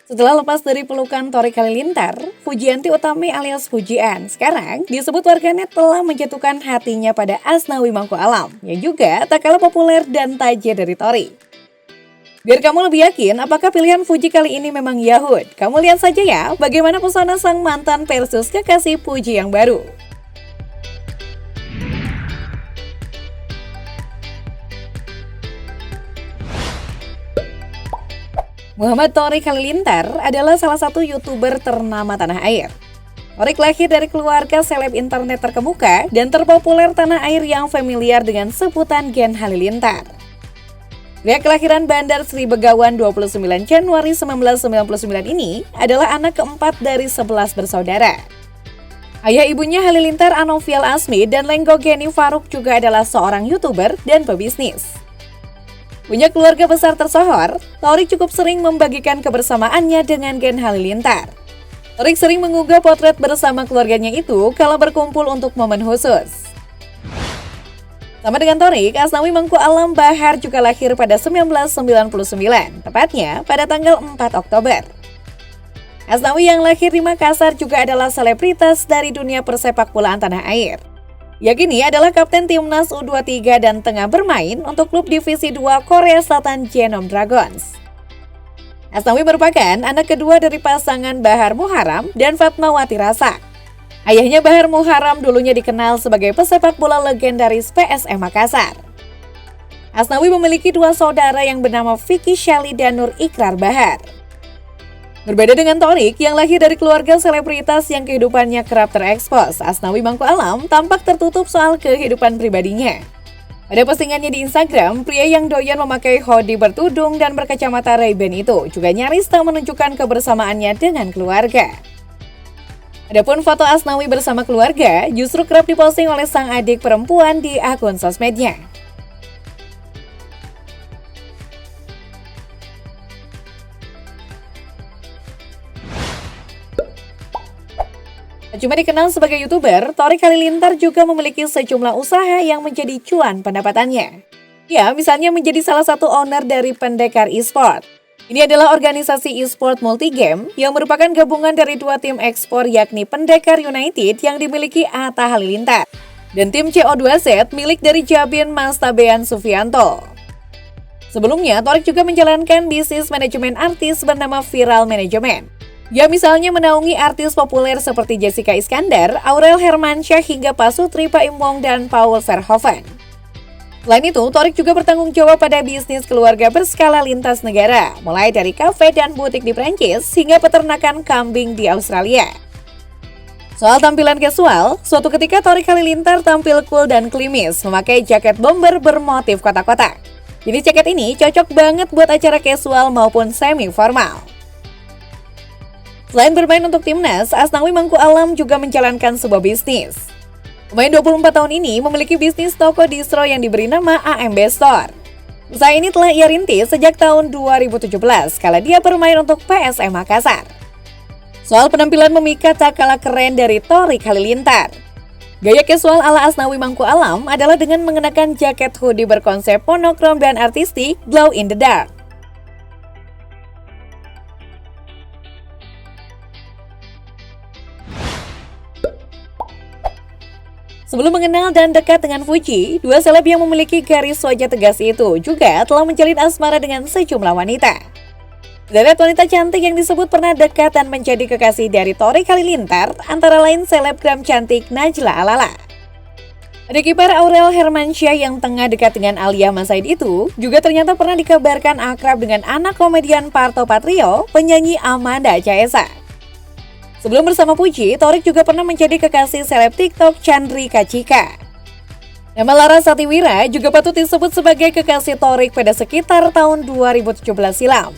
Setelah lepas dari pelukan Torik Halilintar, Fujianti Utami alias Fujian sekarang disebut warganet telah menjatuhkan hatinya pada Asnawi Mangku Alam yang juga tak kalah populer dan tajir dari Tori. Biar kamu lebih yakin apakah pilihan Fuji kali ini memang Yahud, kamu lihat saja ya bagaimana pesona sang mantan versus kekasih Fuji yang baru. Muhammad Torik Halilintar adalah salah satu YouTuber ternama tanah air. Torik lahir dari keluarga seleb internet terkemuka dan terpopuler tanah air yang familiar dengan sebutan Gen Halilintar. Pria kelahiran Bandar Sri Begawan 29 Januari 1999 ini adalah anak keempat dari 11 bersaudara. Ayah ibunya Halilintar Anovial Asmi dan Lenggo Geni Faruk juga adalah seorang YouTuber dan pebisnis. Punya keluarga besar tersohor, Torik cukup sering membagikan kebersamaannya dengan Gen Halilintar. Torik sering mengunggah potret bersama keluarganya itu kalau berkumpul untuk momen khusus. Sama dengan Torik, Asnawi Mangku Alam Bahar juga lahir pada 1999, tepatnya pada tanggal 4 Oktober. Asnawi yang lahir di Makassar juga adalah selebritas dari dunia persepak bolaan tanah air. Ia kini adalah kapten timnas U23 dan tengah bermain untuk klub divisi 2 Korea Selatan Jeonnam Dragons. Asnawi merupakan anak kedua dari pasangan Bahar Muharam dan Fatmawati Rasak. Ayahnya Bahar Muharam dulunya dikenal sebagai pesepak bola legendaris PSM Makassar. Asnawi memiliki dua saudara yang bernama Vicky Shelly dan Nur Ikrar Bahar. Berbeda dengan Torik yang lahir dari keluarga selebritas yang kehidupannya kerap terekspos, Asnawi Mangku Alam tampak tertutup soal kehidupan pribadinya. Pada postingannya di Instagram, pria yang doyan memakai hoodie bertudung dan berkacamata Ray-Ban itu juga nyaris tak menunjukkan kebersamaannya dengan keluarga. Adapun foto Asnawi bersama keluarga justru kerap diposting oleh sang adik perempuan di akun sosmednya. Cuma dikenal sebagai YouTuber, Torik Halilintar juga memiliki sejumlah usaha yang menjadi cuan pendapatannya. Ya, misalnya menjadi salah satu owner dari Pendekar Esport. Ini adalah organisasi e-sport multigame yang merupakan gabungan dari dua tim ekspor yakni Pendekar United yang dimiliki Atta Halilintar dan tim CO2Z milik dari Jabin Mas Tabean Sufianto. Sebelumnya, Torik juga menjalankan bisnis manajemen artis bernama Viral Management. Ya misalnya menaungi artis populer seperti Jessica Iskandar, Aurel Hermansyah hingga Pasutri Paimong dan Paul Verhoeven. Selain itu, Torik juga bertanggung jawab pada bisnis keluarga berskala lintas negara, mulai dari kafe dan butik di Prancis hingga peternakan kambing di Australia. Soal tampilan casual, suatu ketika Torik Halilintar tampil cool dan klimis memakai jaket bomber bermotif kotak-kotak. Jadi jaket ini cocok banget buat acara casual maupun semi-formal. Selain bermain untuk timnas, Asnawi Mangku Alam juga menjalankan sebuah bisnis. Pemain 24 tahun ini memiliki bisnis toko distro yang diberi nama AMB Store. Usaha ini telah ia rintis sejak tahun 2017 kala dia bermain untuk PSM Makassar. Soal penampilan memikat tak kalah keren dari Torik Halilintar. Gaya casual ala Asnawi Mangku Alam adalah dengan mengenakan jaket hoodie berkonsep monokrom dan artistik glow in the dark. Sebelum mengenal dan dekat dengan Fuji, dua seleb yang memiliki garis wajah tegas itu juga telah menjalin asmara dengan sejumlah wanita. Sederet wanita cantik yang disebut pernah dekat dan menjadi kekasih dari Torik Halilintar, antara lain selebgram cantik Najla Alala. Adik ipar Aurel Hermansyah yang tengah dekat dengan Alia Masaid itu juga ternyata pernah dikabarkan akrab dengan anak komedian Parto Patrio, penyanyi Amanda Caesa. Sebelum bersama Fuji, Torik juga pernah menjadi kekasih seleb TikTok Chandri Kacika. Nama Lara Satiwira juga patut disebut sebagai kekasih Torik pada sekitar tahun 2017 silam.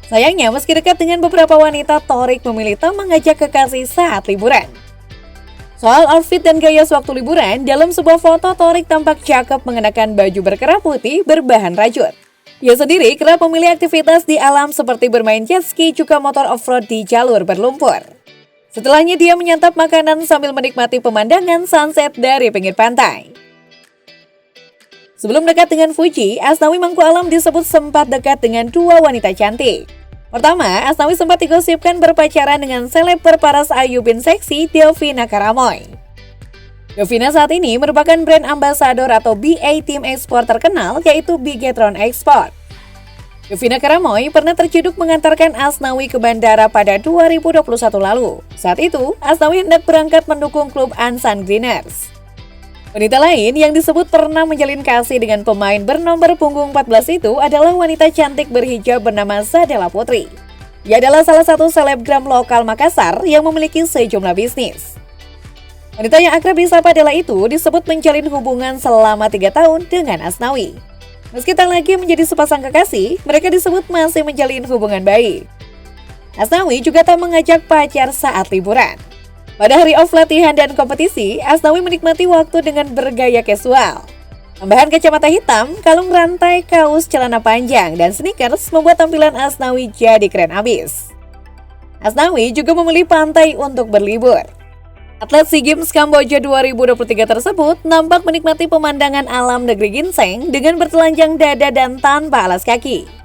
Sayangnya, meski dekat dengan beberapa wanita, Torik memilih tak mengajak kekasih saat liburan. Soal outfit dan gaya sewaktu liburan, dalam sebuah foto Torik tampak cakep mengenakan baju berkerah putih berbahan rajut. Ia sendiri kerap memilih aktivitas di alam seperti bermain jet ski juga motor off-road di jalur berlumpur. Setelahnya dia menyantap makanan sambil menikmati pemandangan sunset dari pinggir pantai. Sebelum dekat dengan Fuji, Asnawi Mangku Alam disebut sempat dekat dengan dua wanita cantik. Pertama, Asnawi sempat digosipkan berpacaran dengan seleb berparas Ayu bin Seksi, Delvina Karamoy. Delvina saat ini merupakan brand ambassador atau BA tim ekspor terkenal yaitu Bigetron Export. Delvina Karamoy pernah terciduk mengantarkan Asnawi ke bandara pada 2021 lalu. Saat itu, Asnawi hendak berangkat mendukung klub Ansan Greeners. Wanita lain yang disebut pernah menjalin kasih dengan pemain bernomor punggung 14 itu adalah wanita cantik berhijab bernama Zadela Putri. Ia adalah salah satu selebgram lokal Makassar yang memiliki sejumlah bisnis. Wanita yang akrab disapa Dela itu disebut menjalin hubungan selama 3 tahun dengan Asnawi. Meski tak lagi menjadi sepasang kekasih, mereka disebut masih menjalin hubungan baik. Asnawi juga tak mengajak pacar saat liburan. Pada hari off latihan dan kompetisi, Asnawi menikmati waktu dengan bergaya casual. Tambahan kacamata hitam, kalung rantai, kaos, celana panjang, dan sneakers membuat tampilan Asnawi jadi keren abis. Asnawi juga memilih pantai untuk berlibur. Atlet SEA Games Kamboja 2023 tersebut nampak menikmati pemandangan alam negeri ginseng dengan bertelanjang dada dan tanpa alas kaki.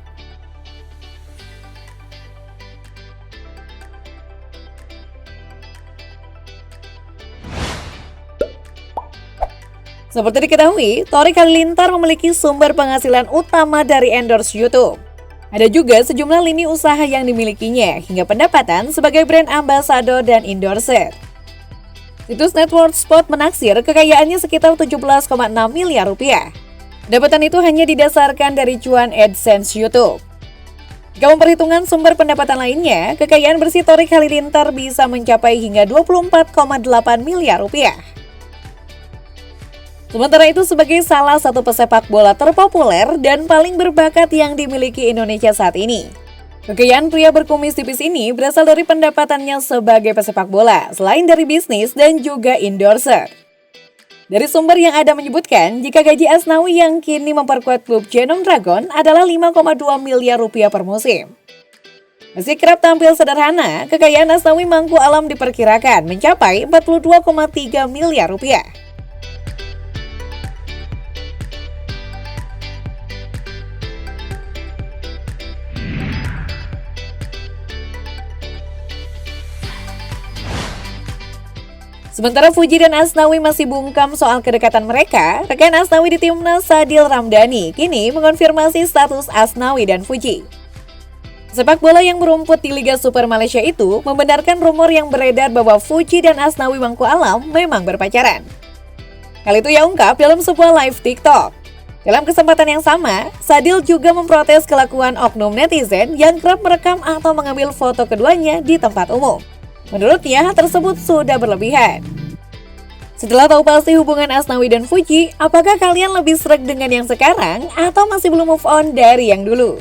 Seperti diketahui, Torik Halilintar memiliki sumber penghasilan utama dari endorse YouTube. Ada juga sejumlah lini usaha yang dimilikinya hingga pendapatan sebagai brand ambassador dan endorser. Situs Network Spot menaksir kekayaannya sekitar 17,6 miliar rupiah. Pendapatan itu hanya didasarkan dari cuan AdSense YouTube. Jika memperhitungkan sumber pendapatan lainnya, kekayaan bersih Torik Halilintar bisa mencapai hingga 24,8 miliar rupiah. Sementara itu, sebagai salah satu pesepak bola terpopuler dan paling berbakat yang dimiliki Indonesia saat ini, kekayaan pria berkumis tipis ini berasal dari pendapatannya sebagai pesepak bola, selain dari bisnis dan juga endorser. Dari sumber yang ada menyebutkan, jika gaji Asnawi yang kini memperkuat klub Genong Dragon adalah 5,2 miliar rupiah per musim. Meski kerap tampil sederhana, kekayaan Asnawi Mangku Alam diperkirakan mencapai 42,3 miliar rupiah. Sementara Fuji dan Asnawi masih bungkam soal kedekatan mereka, rekan Asnawi di timnas Sadil Ramdhani kini mengonfirmasi status Asnawi dan Fuji. Sepak bola yang merumput di Liga Super Malaysia itu membenarkan rumor yang beredar bahwa Fuji dan Asnawi Mangku Alam memang berpacaran. Hal itu ia ungkap dalam sebuah live TikTok. Dalam kesempatan yang sama, Sadil juga memprotes kelakuan oknum netizen yang kerap merekam atau mengambil foto keduanya di tempat umum. Menurutnya, hal tersebut sudah berlebihan. Setelah tahu pasti hubungan Asnawi dan Fuji, apakah kalian lebih sreg dengan yang sekarang atau masih belum move on dari yang dulu?